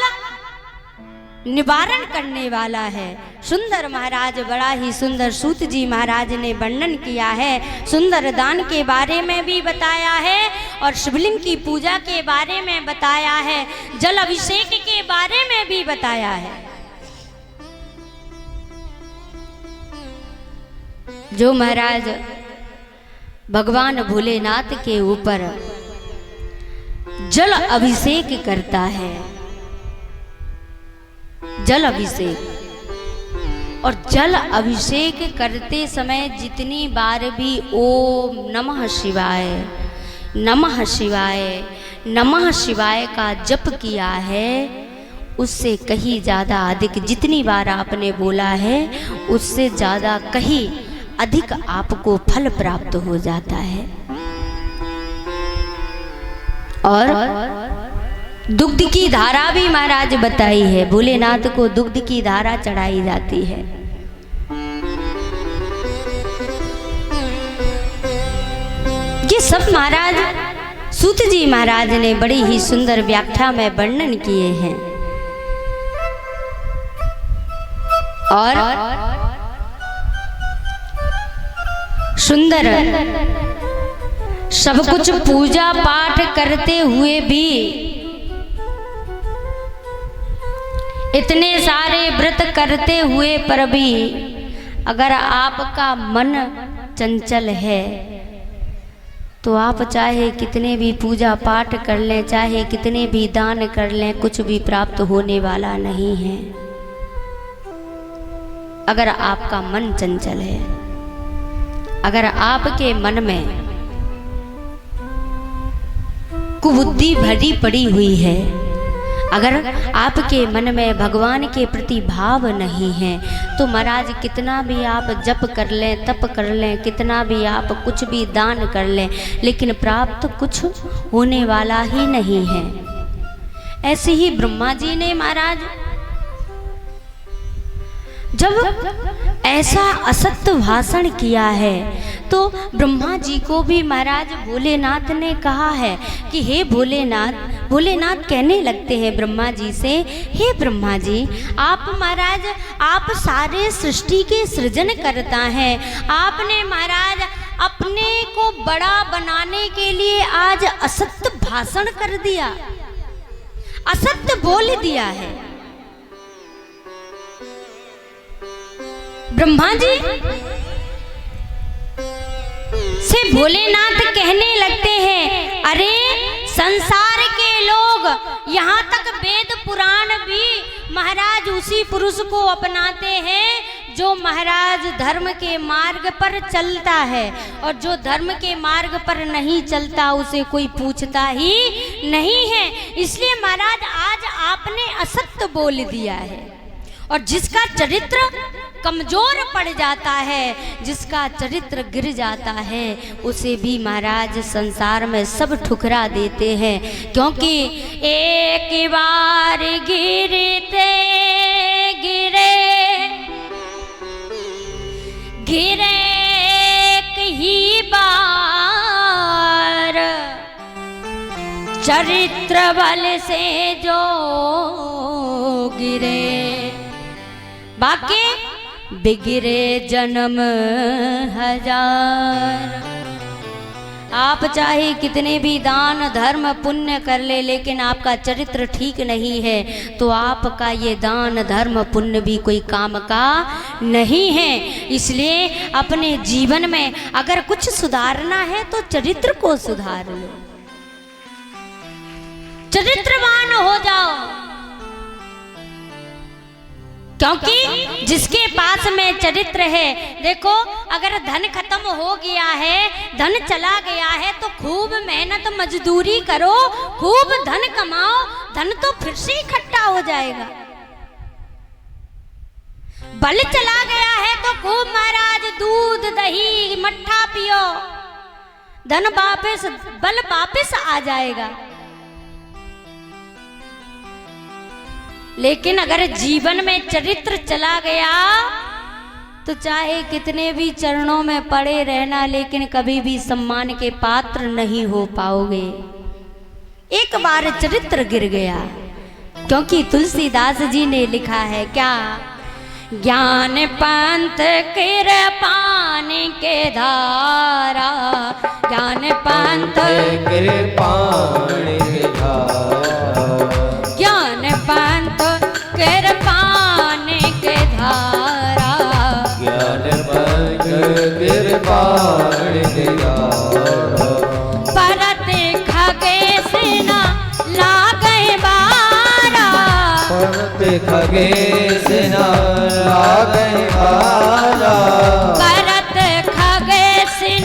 निवारण करने वाला है। सुंदर महाराज बड़ा ही सुंदर सूत जी महाराज ने वर्णन किया है। सुंदर दान के बारे में भी बताया है और शिवलिंग की पूजा के बारे में बताया है, जल अभिषेक के बारे में भी बताया है। जो महाराज भगवान भोलेनाथ के ऊपर जल अभिषेक करता है, जल अभिषेक, और जल अभिषेक करते समय जितनी बार भी ओम नमः शिवाय नमः शिवाय नमः शिवाय का जप किया है, उससे कहीं ज़्यादा अधिक, जितनी बार आपने बोला है उससे ज़्यादा कहीं अधिक आपको फल प्राप्त हो जाता है। और दुग्ध की धारा भी महाराज बताई है, भोलेनाथ को दुग्ध की धारा चढ़ाई जाती है। ये सब महाराज सूत जी महाराज ने बड़ी ही सुंदर व्याख्या में वर्णन किए हैं। और सुंदर सब कुछ पूजा पाठ करते हुए भी, इतने सारे व्रत करते हुए पर भी अगर आपका मन चंचल है तो आप चाहे कितने भी पूजा पाठ कर लें, चाहे कितने भी दान कर लें, कुछ भी प्राप्त होने वाला नहीं है। अगर आपका मन चंचल है, अगर आपके मन में कुबुद्धि भरी पड़ी हुई है, अगर आपके मन में भगवान के प्रति भाव नहीं है, तो महाराज कितना भी आप जप कर लें, तप कर लें, कितना भी आप कुछ भी दान कर लें, लेकिन प्राप्त कुछ होने वाला ही नहीं है। ऐसे ही ब्रह्मा जी ने महाराज जब ऐसा असत्य भाषण किया है तो ब्रह्मा जी को भी महाराज भोलेनाथ ने कहा है कि हे भोलेनाथ, भोलेनाथ कहने लगते हैं ब्रह्मा जी से, हे ब्रह्मा जी, आप महाराज आप सारे सृष्टि के सृजन करता है, आपने महाराज अपने को बड़ा बनाने के लिए आज असत्य भाषण कर दिया, असत्य बोल दिया है। ब्रह्मा जी से भोलेनाथ कहने लगते हैं, अरे संसार के लोग यहाँ तक वेद पुराण भी महाराज उसी पुरुष को अपनाते हैं जो महाराज धर्म के मार्ग पर चलता है, और जो धर्म के मार्ग पर नहीं चलता उसे कोई पूछता ही नहीं है। इसलिए महाराज आज आपने असत्य बोल दिया है, और जिसका चरित्र कमजोर पड़ जाता है, जिसका चरित्र गिर जाता है, उसे भी महाराज संसार में सब ठुकरा देते हैं, क्योंकि एक बार गिरते गिरे गिरे ही बार, चरित्र बल से जो गिरे, बाकी बिगड़े जन्म हजार। आप चाहे कितने भी दान धर्म पुण्य कर ले, लेकिन आपका चरित्र ठीक नहीं है तो आपका ये दान धर्म पुण्य भी कोई काम का नहीं है। इसलिए अपने जीवन में अगर कुछ सुधारना है तो चरित्र को सुधार लो, चरित्रवान हो जाओ, क्योंकि जिसके पास में चरित्र है, देखो अगर धन खत्म हो गया है, धन चला गया है तो खूब मेहनत मजदूरी करो, खूब धन कमाओ, धन तो फिर से इकट्ठा हो जाएगा। बल चला गया है तो खूब महाराज दूध दही मट्ठा पियो, धन वापस बल वापस आ जाएगा। लेकिन अगर जीवन में चरित्र चला गया तो चाहे कितने भी चरणों में पड़े रहना, लेकिन कभी भी सम्मान के पात्र नहीं हो पाओगे। एक बार चरित्र गिर गया, क्योंकि तुलसीदास जी ने लिखा है क्या, ज्ञान पंथ कृपान के धारा, ज्ञान पंथ कृपान के धारा, ज्ञान पंथ कृपान के धारा, ज्ञान पंथ कृपान के धारा, परत खगेश न लागे बारा, परत खगेश न लागे बारा, परत खगेश न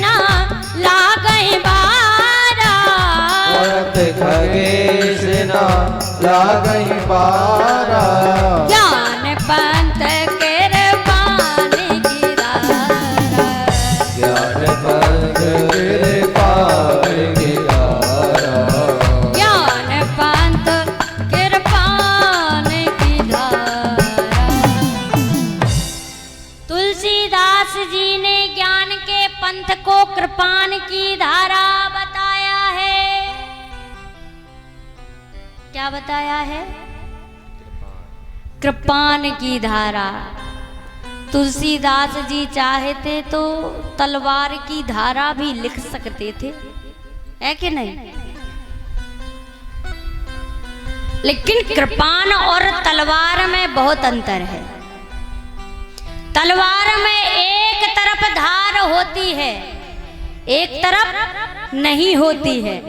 लागे बारा, परत खगेश न लागई बारा, ज्ञान पंथ कृपान की धारा, ज्ञान पंथ कृपान की धारा, ज्ञान पंथ कृपान की धारा। तुलसीदास जी ने ज्ञान के पंथ को कृपान की धारा बताया है। क्या बताया है? कृपान की धारा। तुलसीदास जी चाहते तो तलवार की धारा भी लिख सकते थे, है कि नहीं? लेकिन कृपान और तलवार में बहुत अंतर है। तलवार में एक तरफ धार होती है, एक तरफ नहीं होती है,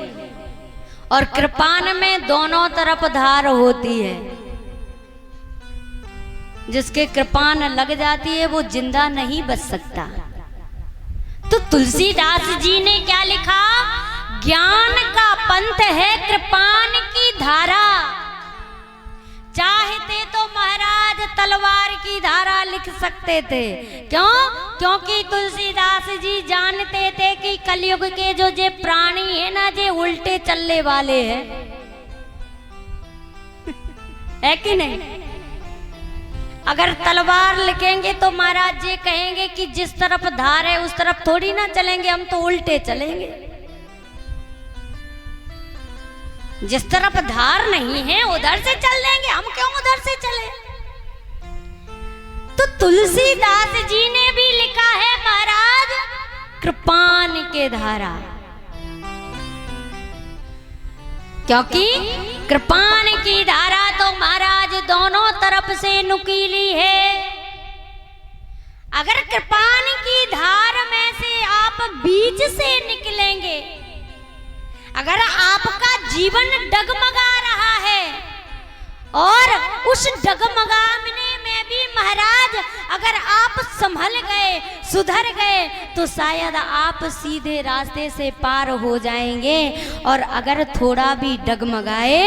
और कृपान में दोनों तरफ धार होती है। जिसके कृपान लग जाती है वो जिंदा नहीं बच सकता। तो तुलसीदास जी ने क्या लिखा? ज्ञान का पंथ है कृपान की धारा। चाहते तो महाराज तलवार की धारा लिख सकते थे। क्यों? क्योंकि तुलसीदास जी जानते थे कि कलयुग के जो जे प्राणी है ना, जे उल्टे चलने वाले हैं है कि नहीं? अगर तलवार लिखेंगे तो महाराज जी कहेंगे कि जिस तरफ धार है उस तरफ थोड़ी ना चलेंगे, हम तो उल्टे चलेंगे। जिस तरफ धार नहीं है उधर से चल देंगे, हम क्यों उधर से चले। तो तुलसीदास जी ने भी लिखा है महाराज कृपान के धारा, क्योंकि कृपान की धारा तो महाराज दोनों तरफ से नुकीली है। अगर कृपान की धार में से आप बीच से निकलेंगे, अगर आपका जीवन डगमगा रहा है और उस डगमगाने में भी महाराज अगर आप संभल गए, सुधर गए, तो शायद आप सीधे रास्ते से पार हो जाएंगे। और अगर थोड़ा भी डगमगाए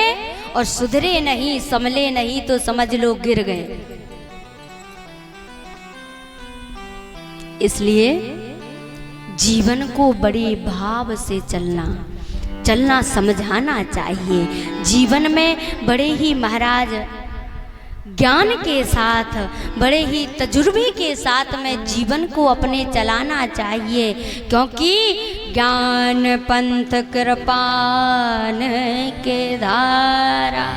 और सुधरे नहीं, संभले नहीं, तो समझ लो गिर गए। इसलिए जीवन को बड़े भाव से चलना समझाना चाहिए। जीवन में बड़े ही महाराज ज्ञान के साथ, बड़े ही तजुर्बे के साथ में जीवन को अपने चलाना चाहिए, क्योंकि ज्ञान पंथ कृपान के धारा।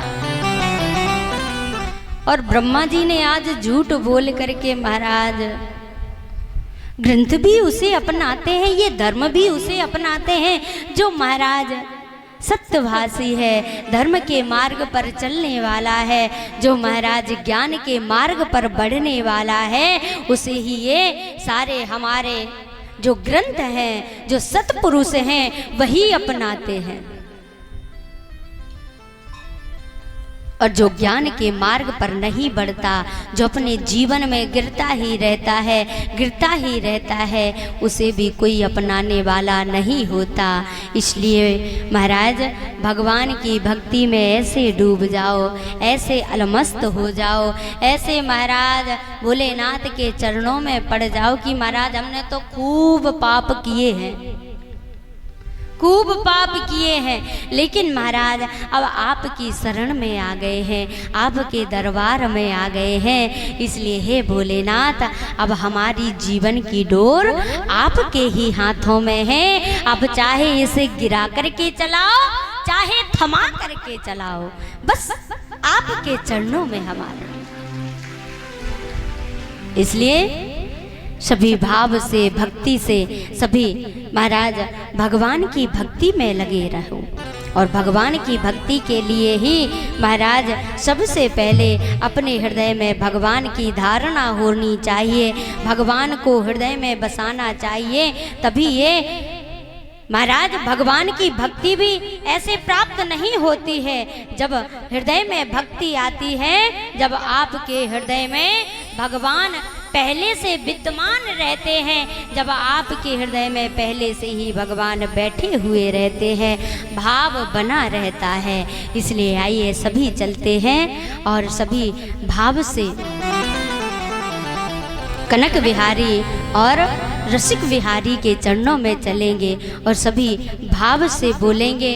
और ब्रह्मा जी ने आज झूठ बोल करके महाराज ग्रंथ भी उसे अपनाते हैं, ये धर्म भी उसे अपनाते हैं जो महाराज सत्यभाषी है, धर्म के मार्ग पर चलने वाला है, जो महाराज ज्ञान के मार्ग पर बढ़ने वाला है, उसे ही ये सारे हमारे जो ग्रंथ हैं, जो सत्पुरुष हैं, वही अपनाते हैं। और जो ज्ञान के मार्ग पर नहीं बढ़ता, जो अपने जीवन में गिरता ही रहता है, उसे भी कोई अपनाने वाला नहीं होता। इसलिए महाराज भगवान की भक्ति में ऐसे डूब जाओ, ऐसे अलमस्त हो जाओ, ऐसे महाराज भोलेनाथ के चरणों में पड़ जाओ कि महाराज हमने तो खूब पाप किए हैं, खूब पाप किए हैं, लेकिन महाराज अब आपकी शरण में आ गए हैं, आपके दरबार में आ गए हैं। इसलिए हे भोलेनाथ, अब हमारी जीवन की डोर आपके ही हाथों में है। अब चाहे इसे गिरा करके चलाओ, चाहे थमा करके चलाओ, बस आपके चरणों में हमारा। इसलिए सभी भाव से, भक्ति से सभी महाराज भगवान की भक्ति में लगे रहो। और भगवान की भक्ति के लिए ही महाराज सबसे पहले अपने हृदय में भगवान की धारणा होनी चाहिए, भगवान को हृदय में बसाना चाहिए। तभी ये महाराज भगवान की भक्ति भी ऐसे प्राप्त नहीं होती है। जब हृदय में भक्ति आती है, जब आपके हृदय में भगवान पहले से विद्यमान रहते हैं, जब आपके हृदय में पहले से ही भगवान बैठे हुए रहते हैं, भाव बना रहता है। इसलिए आइए सभी चलते हैं और सभी भाव से कनक विहारी और रसिक विहारी के चरणों में चलेंगे और सभी भाव से बोलेंगे।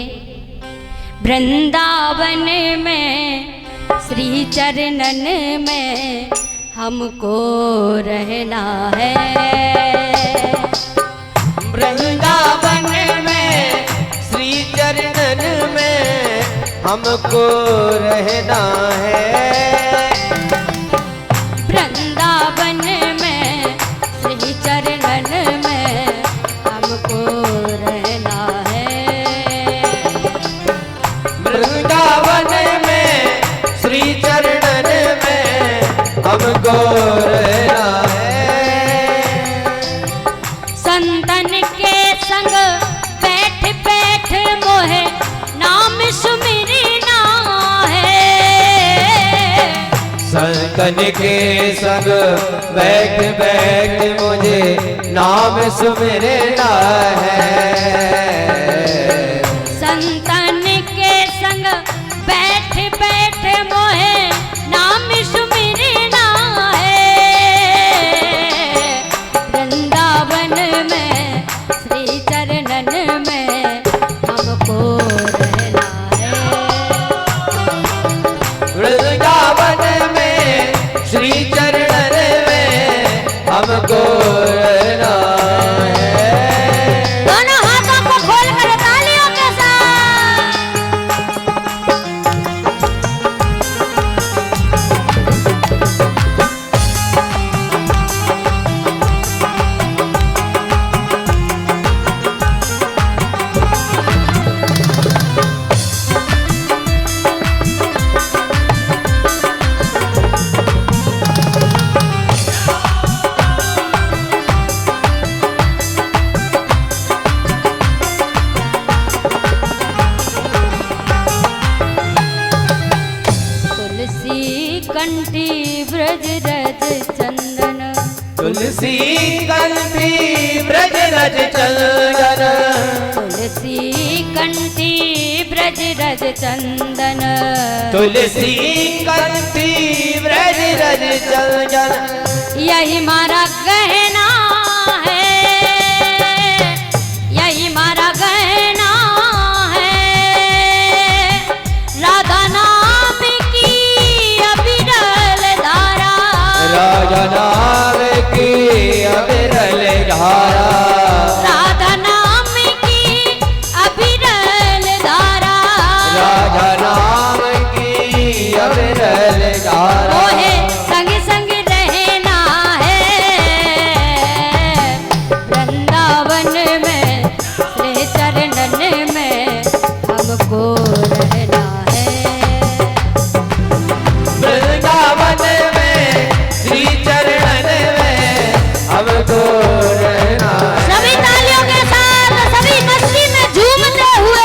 वृंदावन में श्री चरणन में हमको रहना है, वृंदावन में श्री चरणन में हमको रहना है, वृंदावन में श्री चरणन में हमको रहना है, वृंदावन में श्री चरणन में हमको रहना है। संतन के संग बैठ बैठ मोहे नाम सुमिरना है, संतन के संग बैठ बैठ मुझे नाम सुमिरना है, संतन के संग बैठ बैठ मोहे नाम सुमिरना है, वृंदावन में श्री चरणन में हमको रहना है, वृंदावन में श्री हमको रहना है। दोनों हाथों को खोल कर तालियों के साथ कंठी ब्रज रज चंदन तुलसी कंठी ब्रज रज चंदन तुलसी कंठी ब्रज रज चंदन तुलसी कंठी ब्रज रज चंदन यही हमारा गहना है यही हमारा गहना है राधा नाम की अविरल धारा राजा नाम की अविरल धारा राधा नाम की अविरल धारा राजा नाम की अविरल धारा मोहे संग संग रहना है वृंदावन में श्री चरणन में हमको रहना है वृंदावन में श्री चरणन में हमको रहना है। सभी तालियों के साथ सभी मस्ती में झूमते हुए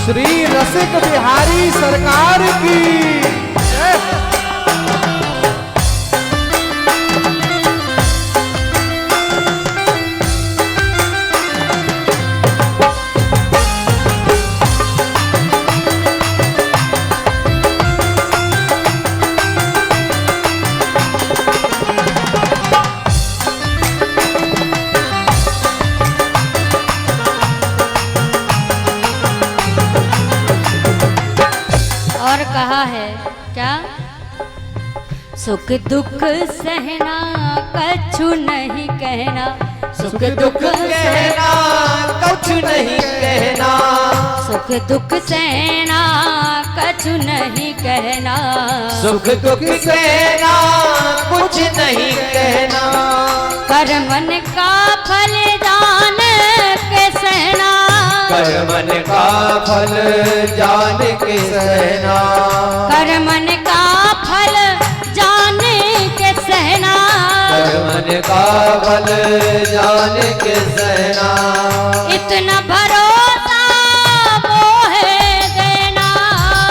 श्री रसिक बिहारी सरकार की जय। और कहा है क्या सुख दुख सहना कछु नहीं कहना सुख दुख कहना कुछ नहीं कहना सुख दुख सहना कछु नहीं कहना सुख दुख कहना कुछ नहीं कहना कर्मन का फल जान के सहना कर्मन का फल जान के सहना कर्मन का फल जान के सहना कर्मन का फल जान के सहना इतना भरोसा मोहे देना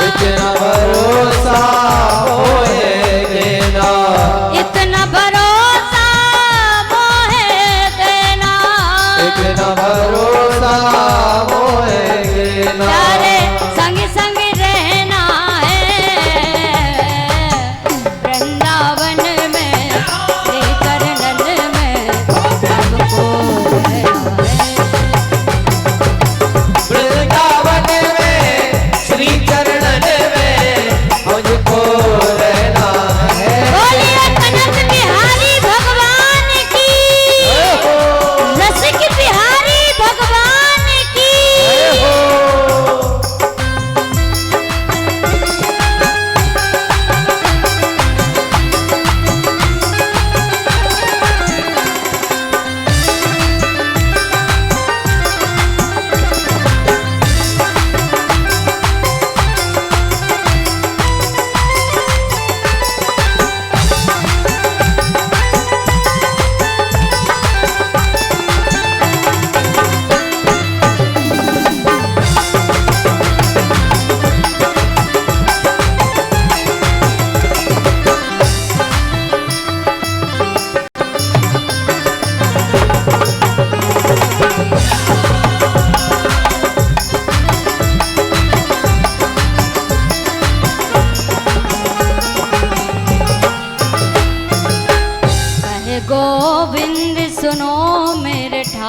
इतना भरोसा होए देना इतना भरोसा मोहे देना इतना भरोसा होए देना प्यारे संग संग रहना है वृंदावन में श्री चरणन में हमको रहना है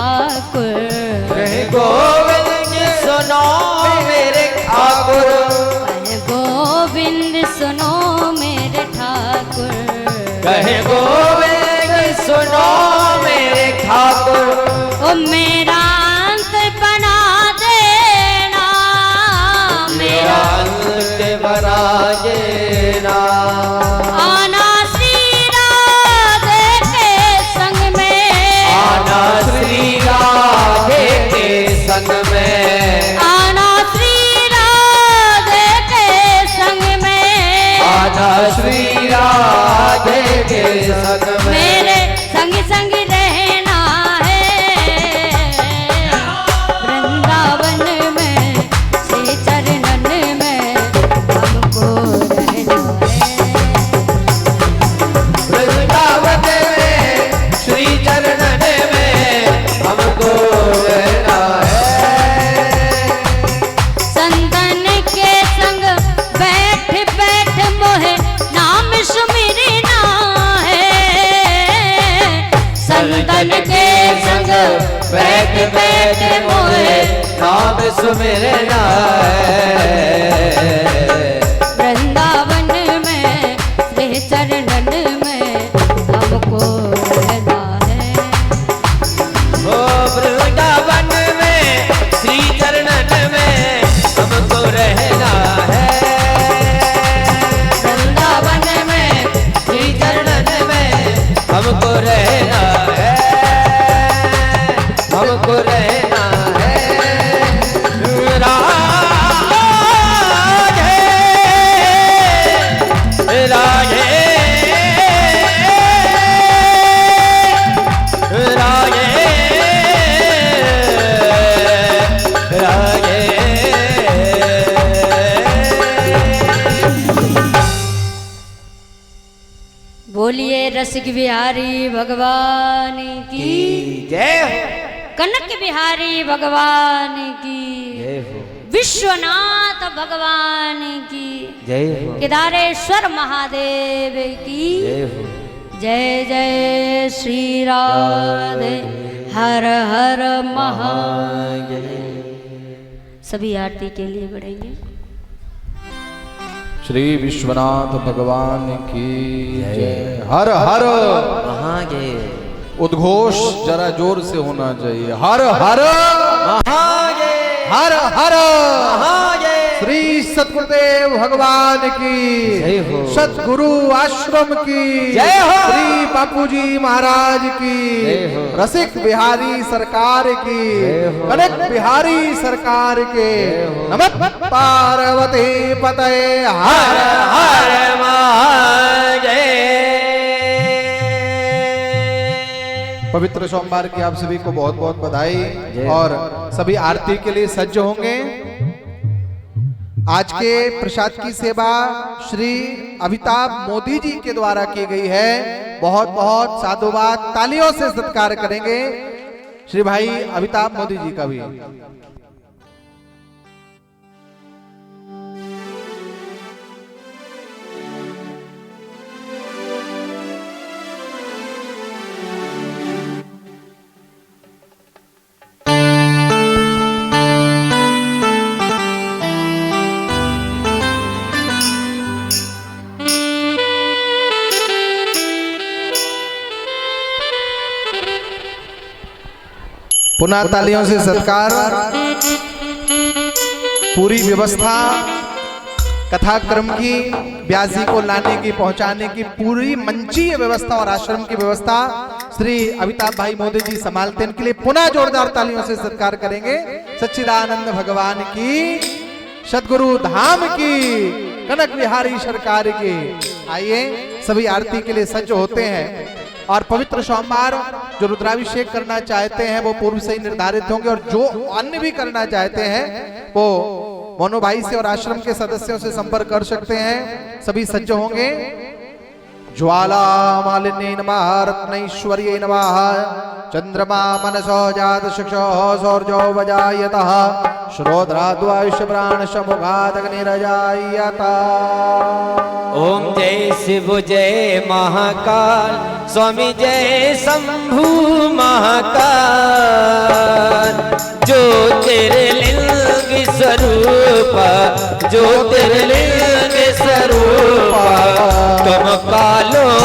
ठाकुर। कहे गोविंद सुनो मेरे ठाकुर। कहे गोविंद सुनो मेरे ठाकुर। कहे गोविंद सुनो मेरे ठाकुर। ओ मेरा अंत बना देना, मेरा अंत बना देना। आना श्री राधे के संग में, आना श्री राधे के संग में। आना श्री राधे के संग में, आना श्री राधे के संग में। मेरे संग संग रहना है वृंदावन में, श्री चरणन में हमको रहना है। वृंदावन में श्री चरणन में हमको रहना है। संतन के संग बैठ बैठ मोहे नाम सुमिरना है। संतन के संग बैठ बैठ मोहे नाम सुमिरना है। वृंदावन में श्री चरणन में हमको रहना है। ओ वृंदावन में श्री चरणन में हमको रहना है। वृंदावन में श्री चरणन में हमको रहना है। हमको रहना है। राधे राधे राधे राधे। बोलिए रसिक बिहारी भगवान की, जय हो। कनक बिहारी भगवान की, जय हो। विश्वनाथ भगवान की, जय हो। केदारेश्वर महादेव की जय हो। जय जय श्री राधे हर हर महादेव। सभी आरती के लिए बढ़ेंगे। श्री विश्वनाथ भगवान की जय। हर हर महादेव। उद्घोष जरा जोर से होना चाहिए। हर हर महादेव। हर हर महादेव। श्री सतगुरुदेव भगवान की जय हो। सतगुरु आश्रम की जय हो। श्री बापूजी महाराज की जय हो। रसिक बिहारी सरकार की जय हो। कनक बिहारी सरकार के नमः पार्वती पतये हर हर महादेव। पवित्र सोमवार की आप सभी को बहुत बहुत बधाई। जय। और सभी आरती के लिए सज्ज होंगे। आज के प्रसाद की सेवा श्री अमिताभ मोदी जी के द्वारा की गई है। बहुत बहुत साधुवाद, तालियों से सत्कार करेंगे श्री भाई अमिताभ मोदी जी का भी। पुनः तालियों से सत्कार। पूरी व्यवस्था कथा क्रम की, व्यास जी को लाने की, पहुंचाने की पूरी मंचीय व्यवस्था और आश्रम की व्यवस्था श्री अमिताभ भाई मोदी जी संभालते हैं। इनके लिए पुनः जोरदार तालियों से सत्कार करेंगे। सच्चिदानंद भगवान की, सदगुरु धाम की, कनक बिहारी सरकार की। आइए सभी आरती के लिए सज्ज होते हैं। और पवित्र सोमवार जो रुद्राभिषेक करना चाहते हैं वो पूर्व से ही निर्धारित होंगे, और जो अन्य भी करना चाहते हैं वो मोनो भाई से और आश्रम के सदस्यों से संपर्क कर सकते हैं। सभी सज्ज होंगे। ज्वाला मालिन्ये नमः, रत्नैश्वर्ये नमः, चंद्रमा मनसो जात शिक्षो सौर्यो वजायतः श्रोत्राद्वायुष्य प्राण समुखादग्निरजायता। ओम जय शिव जय महाकाल स्वामी जय शंभु महाकाल। ज्योतिर्लिंग स्वरूप ज्योतिर्लिंग स्वरूप तुम कालों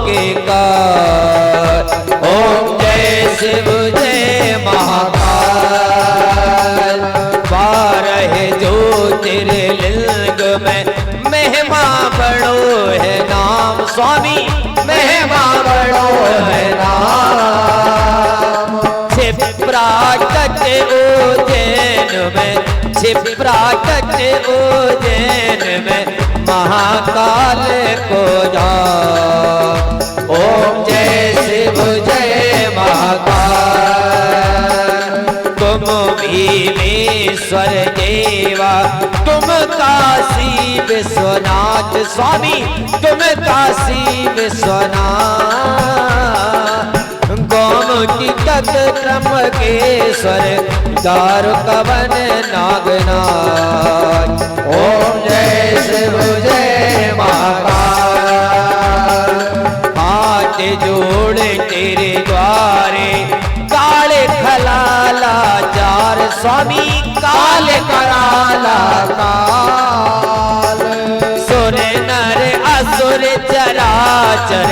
के काल। ओम जय शिव जय महाकाल। 12 ज्योतिर्लिंग में महिमा बड़ो है नाम स्वामी महिमा बड़ो है नाम। छिप्राटक उज्जैन में छिप्राटक उज्जैन में महाकाल को जा। ओम जय शिव जय महाकाल। तुम भीमेश्वर देवा तुम काशी विश्वनाथ स्वामी तुम काशी विश्वनाथ। गोमती तक त्र्यंबकेश्वर दारुकवन नागनाथ। ओम जय शिव जय महाकाल। हाथ जोड़ तेरे द्वारे काले खलाला चार स्वामी काले कराला काल। सुर नर असुर चराचर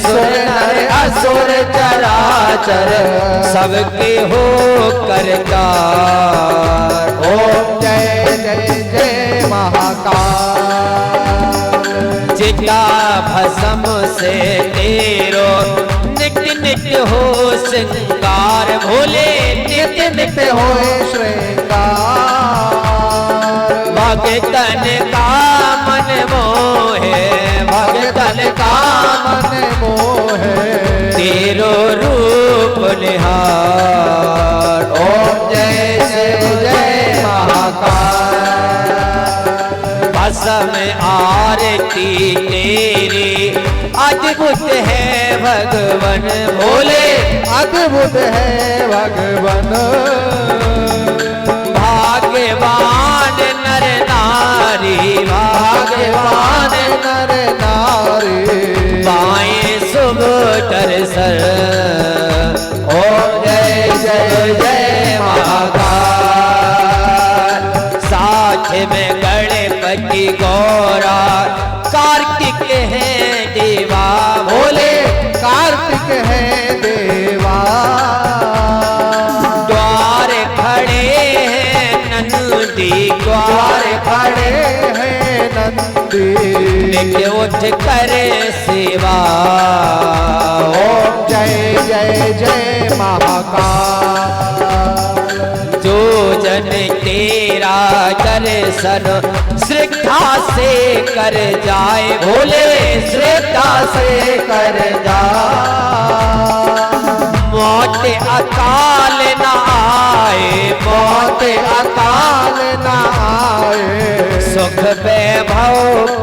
सुर नर असुर चराचर सबके हो करतार। ओम जय जय जय महाकाल। चिता भस्म से तेरो नित्य नित्य हो श्रृंगार भोले नित्य नित्य हो श्रृंगार। भगतन का मन मोहे भगतन का मन मोहे तेरो रूप निहार। ओम जय जय जय महाकाल। भस्म आरती तेरी अद्भुत है भगवन भोले अद्भुत है भगवन। भाग्यवान नर नारी भाग्यवान नर नारी पाए शुभ दर्शन। ओम जय जय जय महाकाल। साथ में गणपति गौरा कार्तिक है देवा भोले कार्तिक है देवा। द्वार खड़े हैं नंदी द्वार खड़े हैं नंदी नित्य उठ करे सेवा। ओम जय जय जय महाकाल। जो जन तेरा दर्शन श्रद्धा से कर जाए भोले श्रद्धा से कर जाए। मौत अकाल न आए मौत अकाल न आए सुख वैभव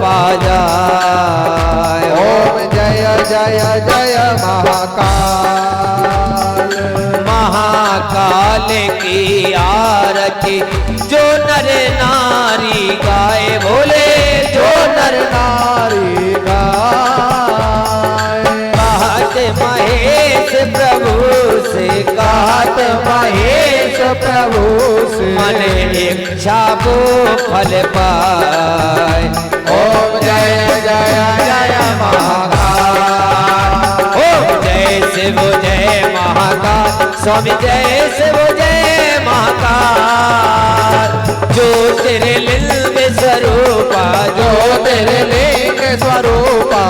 पा जाए। ओम जय जय जय महाकाल। महाकाल की आरती जो नर नारी गाए भोले जो नर नारी गाय। कहत महेश प्रभु से कहत महेश प्रभु से मन इच्छा वो फल पाए। ओम जय जय जय महाकाल। ओम जय शिव जय महाकाल स्वामी जय शिव जय महाकाल। ज्योतिर्लिंग स्वरूपा ज्योतिर्लिंग स्वरूपा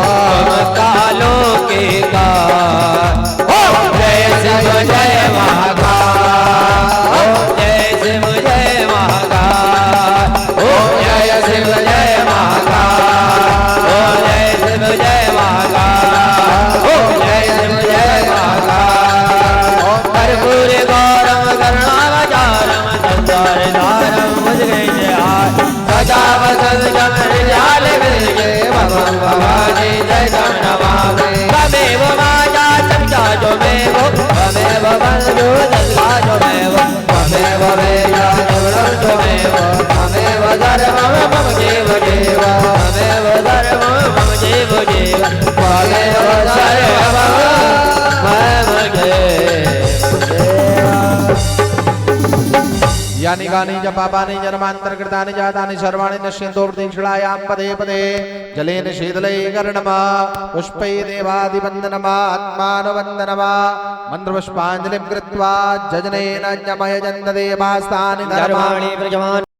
कालों के काल। ओम जय शिव जय महाकाल। ओम जय शिव जय महाकाल। ओम जय शिव जय महाकाल। ओम जय शिव जय महाकाल। ओम जय शिव जय महाकाल। ओम कर्पूर गौरम करुणावतारम संसार सारम भुजगे जय सदा वसंत जमन जाल जय भगवान। धर्मं मम जीव जीव तमेव धर्मं मम जीव जीव त्वमेव सर्वं मम जीव जीव यानि गानि जपापानि जन्मान्तरकृतानि जातानि सर्वाणि नश्यन्तो प्रदक्षिणायां पदे पदे जलेन शीतलैकर्णमा पुष्पै देवादिवन्दनमा आत्मानवन्दनमा मन्त्रपुष्पाञ्जलिं कृत्वा जजनेन जमयजन्त देवास्तानि धर्माणि धर्माणि प्रजमानि